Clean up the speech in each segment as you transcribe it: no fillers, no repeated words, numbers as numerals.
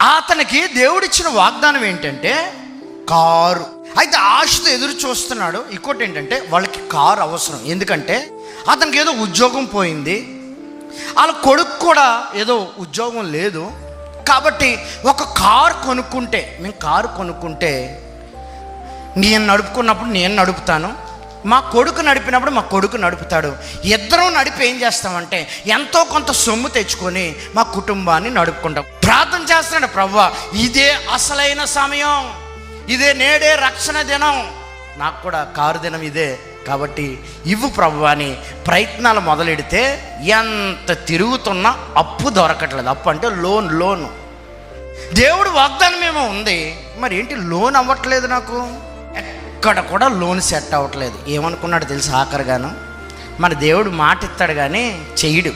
అతనికి దేవుడిచ్చిన వాగ్దానం ఏంటంటే కారు. అయితే ఆశతో ఎదురు చూస్తున్నాడు. ఇంకోటి ఏంటంటే వాళ్ళకి కారు అవసరం. ఎందుకంటే అతనికి ఏదో ఉద్యోగం పోయింది, వాళ్ళ కొడుకు కూడా ఏదో ఉద్యోగం లేదు. కాబట్టి ఒక కారు కొనుక్కుంటే, మేము కారు కొనుక్కుంటే నేను నడుపుకున్నప్పుడు నేను నడుపుతాను, మా కొడుకు నడిపినప్పుడు మా కొడుకు నడుపుతాడు. ఇద్దరం నడిపి ఏం చేస్తామంటే ఎంతో కొంత సొమ్ము తెచ్చుకొని మా కుటుంబాన్ని నడుపుకుంటాం. ప్రార్థన చేస్తున్నాడు, ప్రభువా ఇదే అసలైన సమయం, ఇదే నేడే రక్షణ దినం, నాకు కూడా కారు దినం ఇదే, కాబట్టి ఇవ్వు ప్రభువా అని ప్రయత్నాలు మొదలెడితే ఎంత తిరుగుతున్నా అప్పు దొరకట్లేదు. అప్పు అంటే లోను. దేవుడు వాగ్దానం ఏమో ఉంది, మరి ఏంటి లోన్ అవ్వట్లేదు నాకు, ఎక్కడ కూడా లోన్ సెట్ అవ్వట్లేదు. ఏమనుకున్నాడు తెలుసు, ఆఖరిగాను మన దేవుడు మాట ఇస్తాడు కానీ చెయ్యడు,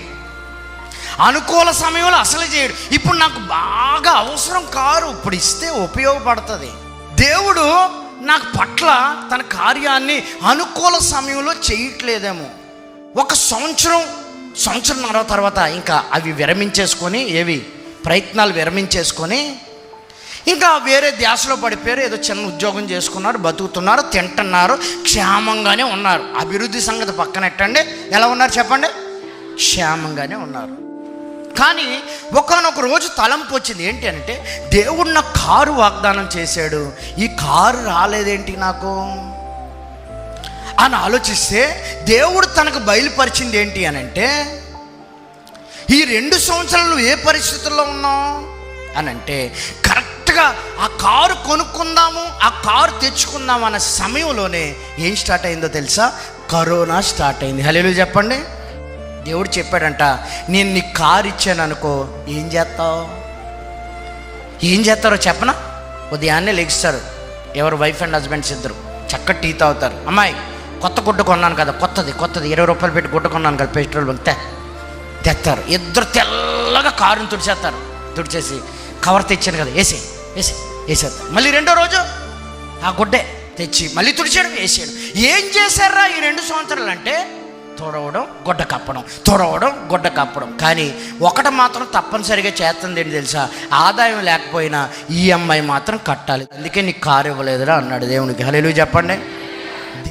అనుకూల సమయంలో అసలు చేయడు. ఇప్పుడు నాకు బాగా అవసరం కారు, ఇప్పుడు ఇస్తే ఉపయోగపడుతుంది. దేవుడు నాకు పట్ల తన కార్యాన్ని అనుకూల సమయంలో చేయట్లేదేమో. ఒక సంవత్సరంన్నర తర్వాత ఇంకా అవి విరమించేసుకొని, ప్రయత్నాలు విరమించేసుకొని ఇంకా వేరే ధ్యాసలో పడిపోయారు. ఏదో చిన్న ఉద్యోగం చేసుకున్నారు, బతుకుతున్నారు, తింటున్నారు, క్షేమంగానే ఉన్నారు. అభివృద్ధి సంగతి పక్కనెట్టండి, ఎలా ఉన్నారు చెప్పండి, క్షేమంగానే ఉన్నారు. కానీ ఒకానొక రోజు తలంపు వచ్చింది. ఏంటి అంటే దేవుడు నాకు కారు వాగ్దానం చేశాడు, ఈ కారు రాలేదేంటి నాకు అని ఆలోచిస్తే దేవుడు తనకు బయలుపరిచింది ఏంటి అని అంటే, ఈ 2 సంవత్సరాలు ఏ పరిస్థితుల్లో ఉన్నావు అని అంటే, కరెక్ట్గా ఆ కారు కొనుక్కుందాము, ఆ కారు తెచ్చుకుందాము అన్న సమయంలోనే ఏం స్టార్ట్ అయిందో తెలుసా, కరోనా స్టార్ట్ అయింది. హల్లెలూయా చెప్పండి. దేవుడు చెప్పాడంట, నేను నీకు కారు ఇచ్చాను అనుకో, ఏం చేస్తారో చెప్పనా, ఉదయాన్నే లెగిస్తారు, ఎవరు వైఫ్ అండ్ హస్బెండ్స్ ఇద్దరు చక్కటి టీ తాగుతారు. అమ్మాయి కొత్త గుడ్డ కొన్నాను కదా, కొత్తది 20 రూపాయలు పెట్టి గుడ్డ కొన్నాను కదా పెట్రోల్ బంక్, తెస్తారు. ఇద్దరు తెల్లగా కారుని తుడిచేసి కవర్ తెచ్చాను కదా వేసేస్తారు. మళ్ళీ 2వ రోజు ఆ గుడ్డే తెచ్చి మళ్ళీ తుడిచాడు, వేసాడు. ఏం చేశారా ఈ 2 సంవత్సరాలు అంటే, తుడవడం గుడ్డ కప్పడం. కానీ ఒకటి మాత్రం తప్పనిసరిగా చేస్తుంది ఏంటి తెలుసా, ఆదాయం లేకపోయినా ఈఎంఐ మాత్రం కట్టాలి. అందుకే నీకు కారు ఇవ్వలేదురా అన్నాడు దేవునికి. హల్లెలూయా చెప్పండి.